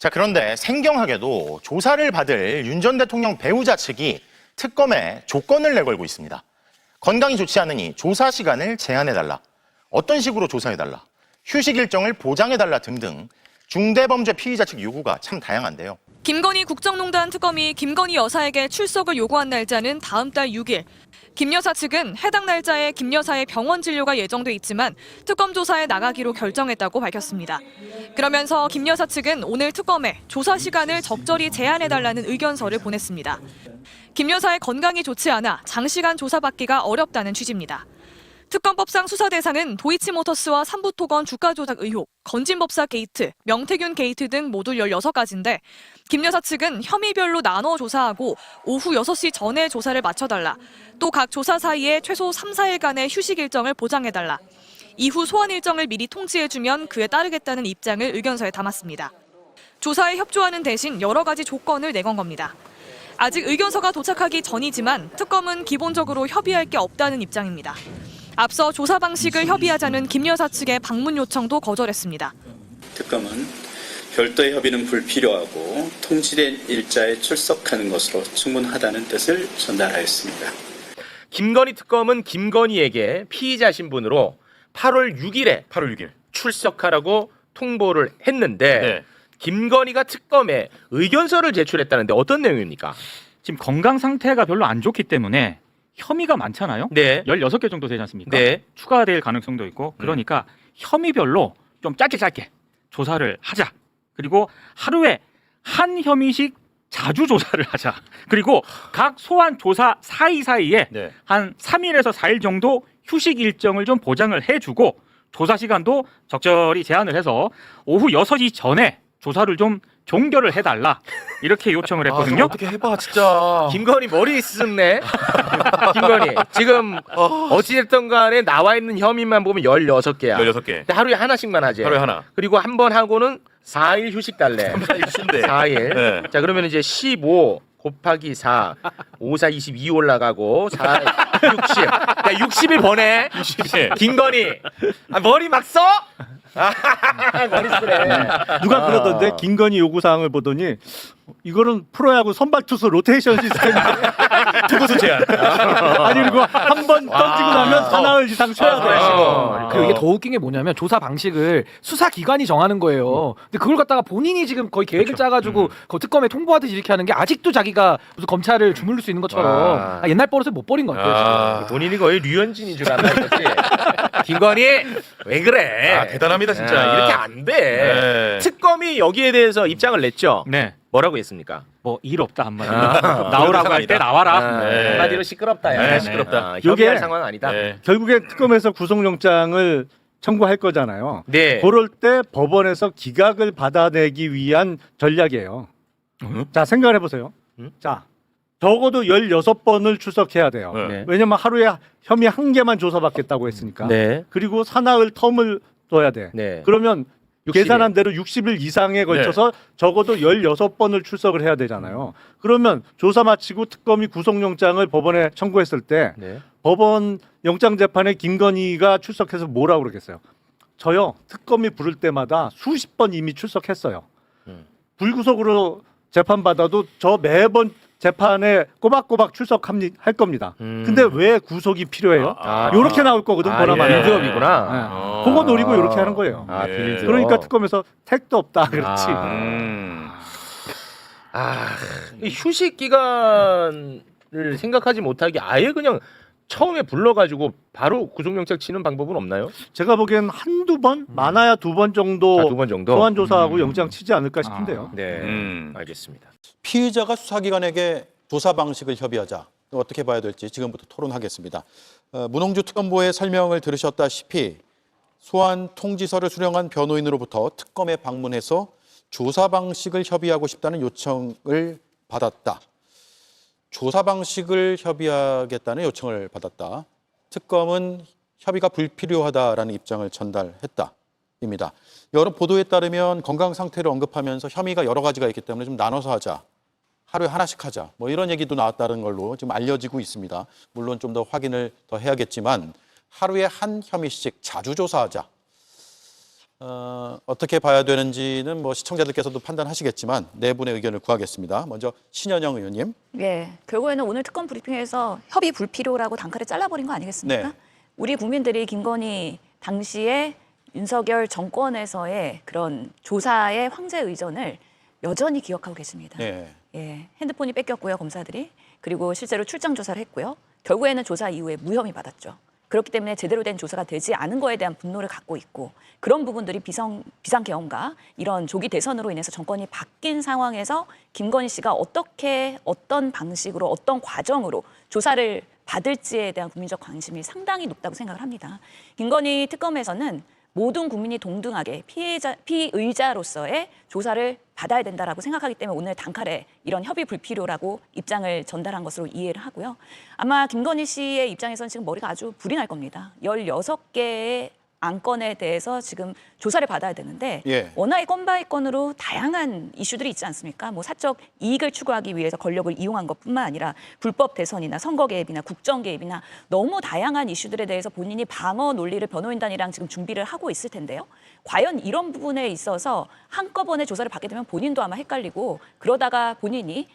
자, 그런데 생경하게도 조사를 받을 윤 전 대통령 배우자 측이 특검에 조건을 내걸고 있습니다. 건강이 좋지 않으니 조사 시간을 제한해달라. 어떤 식으로 조사해달라. 휴식 일정을 보장해달라 등등 중대범죄 피의자 측 요구가 참 다양한데요. 김건희 국정농단 특검이 김건희 여사에게 출석을 요구한 날짜는 다음 달 6일. 김 여사 측은 해당 날짜에 김 여사의 병원 진료가 예정돼 있지만 특검 조사에 나가기로 결정했다고 밝혔습니다. 그러면서 김 여사 측은 오늘 특검에 조사 시간을 적절히 제한해달라는 의견서를 보냈습니다. 김 여사의 건강이 좋지 않아 장시간 조사받기가 어렵다는 취지입니다. 특검법상 수사 대상은 도이치모터스와 삼부토건 주가 조작 의혹, 건진법사 게이트, 명태균 게이트 등 모두 16가지인데 김 여사 측은 혐의별로 나눠 조사하고 오후 6시 전에 조사를 마쳐달라. 또 각 조사 사이에 최소 3, 4일간의 휴식 일정을 보장해달라. 이후 소환 일정을 미리 통지해주면 그에 따르겠다는 입장을 의견서에 담았습니다. 조사에 협조하는 대신 여러 가지 조건을 내건 겁니다. 아직 의견서가 도착하기 전이지만 특검은 기본적으로 협의할 게 없다는 입장입니다. 앞서 조사 방식을 협의하자는 김 여사 측의 방문 요청도 거절했습니다. 특검은 별도의 협의는 불필요하고 통지된 일자에 출석하는 것으로 충분하다는 뜻을 전달하였습니다. 김건희 특검은 김건희에게 피의자 신분으로 8월 6일 출석하라고 통보를 했는데 네. 김건희가 특검에 의견서를 제출했다는데 어떤 내용입니까? 지금 건강 상태가 별로 안 좋기 때문에 혐의가 많잖아요. 네. 16개 정도 되지 않습니까? 네. 추가될 가능성도 있고 그러니까 혐의별로 좀 짧게 조사를 하자. 그리고 하루에 한 혐의씩 자주 조사를 하자. 그리고 각 소환 조사 사이사이에 네. 한 3일에서 4일 정도 휴식 일정을 좀 보장을 해주고 조사 시간도 적절히 제한을 해서 오후 6시 전에 조사를 좀 종결을 해달라 이렇게 요청을 했거든요. 어떻게 해봐 진짜. 김건희 머리 쓰네. 김건희 지금 어찌됐든 간에 나와 있는 혐의만 보면 16개야. 16개. 근데 하루에 하나씩만 하지. 하루에 하나. 그리고 한 번 하고는 4일 휴식 달래. 4일. 네. 자, 그러면 이제 15 곱하기 4, 5, 4, 22 올라가고 4, 60. 야, 60일 보내. 60일. 김건희. 아, 머리 막 써? 머리 쓰네. 누가 그러던데 김건희 요구사항을 보더니 이거는 프로야구 선발 투수 로테이션 시스템인데 투구수 제한. 아니 그리고 한 번 던지고 나면 사나흘 이상 쉬어야 돼. 그리고 이게 더 웃긴 게 뭐냐면 조사 방식을 수사기관이 정하는 거예요. 근데 그걸 갖다가 본인이 지금 거의 계획을 짜가지고 그 특검에 통보하듯이 이렇게 하는 게 아직도 자기가 무슨 검찰을 주물릴 수 있는 것처럼 옛날 버릇을 못 버린 것 같아요. 지금. 본인이 거의 류현진인 줄 알았지. 김건희 왜 그래? 아, 대단합니다 진짜. 이렇게 안 돼. 네. 특검이 여기에 대해서 입장을 냈죠. 네. 뭐라고 했습니까? 뭐 일 없다 한마디로 나오라고 할 때 나와라. 네. 한마디로 시끄럽다. 야. 네, 시끄럽다. 협의할 요게- 상황 아니다. 네. 결국에 특검에서 구속영장을 청구할 거잖아요. 네. 그럴 때 법원에서 기각을 받아내기 위한 전략이에요. 자 생각을 해보세요. 자 적어도 16번을 출석해야 돼요. 네. 왜냐면 하루에 혐의 한 개만 조사받겠다고 했으니까. 네. 그리고 사나흘 텀을 둬야 돼. 네. 그러면 60일. 계산한 대로 60일 이상에 걸쳐서 적어도 16번을 출석을 해야 되잖아요. 그러면 조사 마치고 특검이 구속영장을 법원에 청구했을 때 네. 법원 영장재판에 김건희가 출석해서 뭐라고 그러겠어요? 저요 특검이 부를 때마다 수십 번 이미 출석했어요. 불구속으로 재판받아도 저 매번 재판에 꼬박꼬박 출석할 겁니다. 근데 왜 구속이 필요해요? 요렇게 나올 거거든 보나마나. 예. 빌드업이구나. 네. 그거 노리고 이렇게 하는 거예요. 아, 예. 빌드업. 그러니까 특검에서 택도 없다 그렇지. 이 휴식 기간을 생각하지 못하게 아예 그냥 처음에 불러가지고 바로 구속영장 치는 방법은 없나요? 제가 보기엔 한두 번, 많아야 두 번 정도, 2번 정도. 소환 조사하고 영장 치지 않을까 싶은데요. 네, 음. 알겠습니다. 피의자가 수사기관에게 조사 방식을 협의하자. 어떻게 봐야 될지 지금부터 토론하겠습니다. 문홍주 특검보의 설명을 들으셨다시피 소환 통지서를 수령한 변호인으로부터 특검에 방문해서 조사 방식을 협의하고 싶다는 요청을 받았다. 조사 방식을 협의하겠다는 요청을 받았다. 특검은 협의가 불필요하다라는 입장을 전달했다입니다. 여러 보도에 따르면 건강 상태를 언급하면서 혐의가 여러 가지가 있기 때문에 좀 나눠서 하자. 하루에 하나씩 하자. 뭐 이런 얘기도 나왔다는 걸로 지금 알려지고 있습니다. 물론 좀 더 확인을 더 해야겠지만 하루에 한 혐의씩 자주 조사하자. 어떻게 봐야 되는지는 뭐 시청자들께서도 판단하시겠지만 네 분의 의견을 구하겠습니다. 먼저 신현영 의원님. 예, 결국에는 오늘 특검 브리핑에서 협의 불필요라고 단칼에 잘라버린 거 아니겠습니까? 네. 우리 국민들이 김건희 당시에 윤석열 정권에서의 그런 조사의 황제 의전을 여전히 기억하고 계십니다. 네. 예, 핸드폰이 뺏겼고요, 검사들이. 그리고 실제로 출장 조사를 했고요. 결국에는 조사 이후에 무혐의 받았죠. 그렇기 때문에 제대로 된 조사가 되지 않은 거에 대한 분노를 갖고 있고 그런 부분들이 비상계엄과 이런 조기 대선으로 인해서 정권이 바뀐 상황에서 김건희 씨가 어떻게 어떤 방식으로 어떤 과정으로 조사를 받을지에 대한 국민적 관심이 상당히 높다고 생각을 합니다. 김건희 특검에서는 모든 국민이 동등하게 피의자로서의 조사를 받아야 된다라고 생각하기 때문에 오늘 단칼에 이런 협의 불필요라고 입장을 전달한 것으로 이해를 하고요. 아마 김건희 씨의 입장에서는 지금 머리가 아주 불이 날 겁니다. 16개의 안건에 대해서 지금 조사를 받아야 되는데 예. 워낙에 건바이 건으로 다양한 이슈들이 있지 않습니까? 뭐 사적 이익을 추구하기 위해서 권력을 이용한 것뿐만 아니라 불법 대선이나 선거 개입이나 국정 개입이나 너무 다양한 이슈들에 대해서 본인이 방어 논리를 변호인단이랑 지금 준비를 하고 있을 텐데요. 과연 이런 부분에 있어서 한꺼번에 조사를 받게 되면 본인도 아마 헷갈리고 그러다가 본인이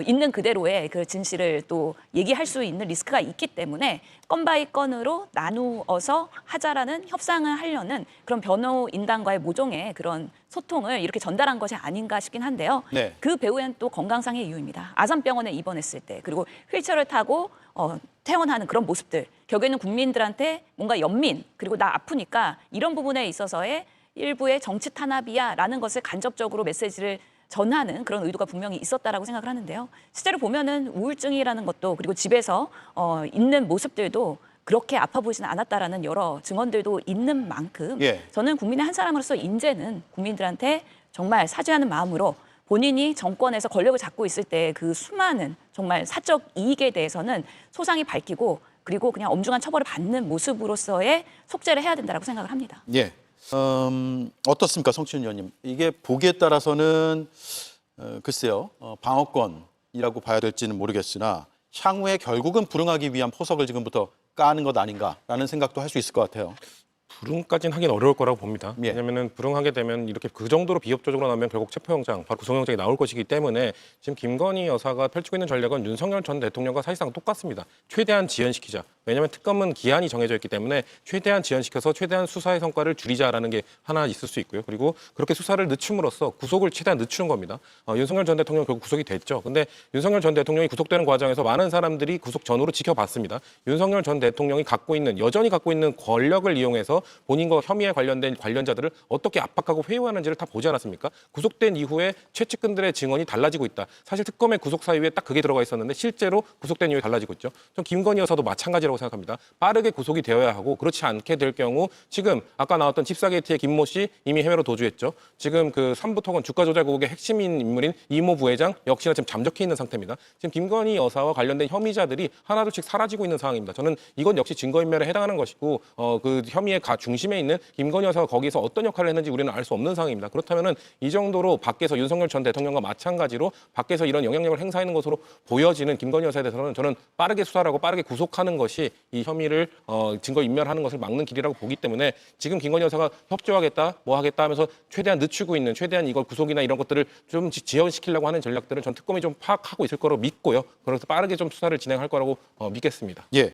있는 그대로의 그 진실을 또 얘기할 수 있는 리스크가 있기 때문에 건바이 건으로 나누어서 하자라는 협상을 하려는 그런 변호인단과의 모종의 그런 소통을 이렇게 전달한 것이 아닌가 싶긴 한데요. 네. 그 배후에는 또 건강상의 이유입니다. 아산병원에 입원했을 때 그리고 휠체어를 타고 퇴원하는 그런 모습들 결국에는 국민들한테 뭔가 연민 그리고 나 아프니까 이런 부분에 있어서의 일부의 정치 탄압이야라는 것을 간접적으로 메시지를 전하는 그런 의도가 분명히 있었다라고 생각을 하는데요. 실제로 보면은 우울증이라는 것도 그리고 집에서 있는 모습들도 그렇게 아파 보이지는 않았다라는 여러 증언들도 있는 만큼 예. 저는 국민의 한 사람으로서 이제는 국민들한테 정말 사죄하는 마음으로 본인이 정권에서 권력을 잡고 있을 때 그 수많은 정말 사적 이익에 대해서는 소상히 밝히고 그리고 그냥 엄중한 처벌을 받는 모습으로서의 속죄를 해야 된다고 생각을 합니다. 예. 어떻습니까, 성춘 의원님? 이게 보기에 따라서는 글쎄요, 방어권이라고 봐야 될지는 모르겠으나 향후에 결국은 불응하기 위한 포석을 지금부터 까는 것 아닌가라는 생각도 할 수 있을 것 같아요. 불응까지는 하긴 어려울 거라고 봅니다. 예. 왜냐하면 불응하게 되면 이렇게 그 정도로 비협조적으로 나오면 결국 체포영장, 바로 구속영장이 나올 것이기 때문에 지금 김건희 여사가 펼치고 있는 전략은 윤석열 전 대통령과 사실상 똑같습니다. 최대한 지연시키자. 왜냐하면 특검은 기한이 정해져 있기 때문에 최대한 지연시켜서 최대한 수사의 성과를 줄이자라는 게 하나 있을 수 있고요. 그리고 그렇게 수사를 늦춤으로써 구속을 최대한 늦추는 겁니다. 윤석열 전 대통령 결국 구속이 됐죠. 근데 윤석열 전 대통령이 구속되는 과정에서 많은 사람들이 구속 전후로 지켜봤습니다. 윤석열 전 대통령이 여전히 갖고 있는 권력을 이용해서 본인과 혐의에 관련된 관련자들을 어떻게 압박하고 회유하는지를 다 보지 않았습니까? 구속된 이후에 최측근들의 증언이 달라지고 있다. 사실 특검의 구속 사유에 딱 그게 들어가 있었는데 실제로 구속된 이후에 달라지고 있죠. 전 김건희 여사도 마찬가지라고 생각합니다. 빠르게 구속이 되어야 하고 그렇지 않게 될 경우 지금 아까 나왔던 집사게이트의 김모 씨 이미 해외로 도주했죠. 지금 그 삼부토건 주가조작국의 핵심인 인물인 이모 부회장 역시나 지금 잠적해 있는 상태입니다. 지금 김건희 여사와 관련된 혐의자들이 하나둘씩 사라지고 있는 상황입니다. 저는 이건 역시 증거인멸에 해당하는 것이고 그 혐의의 중심에 있는 김건희 여사가 거기서 어떤 역할을 했는지 우리는 알 수 없는 상황입니다. 그렇다면은 이 정도로 밖에서 윤석열 전 대통령과 마찬가지로 밖에서 이런 영향력을 행사하는 것으로 보여지는 김건희 여사에 대해서는 저는 빠르게 수사를 하고 빠르게 구속하는 것이 이 혐의를 증거 인멸하는 것을 막는 길이라고 보기 때문에 지금 김건희 여사가 협조하겠다, 뭐 하겠다 하면서 최대한 늦추고 있는 최대한 이걸 구속이나 이런 것들을 좀 지연시키려고 하는 전략들은 전 특검이 좀 파악하고 있을 거로 믿고요. 그래서 빠르게 좀 수사를 진행할 거라고 믿겠습니다. 예.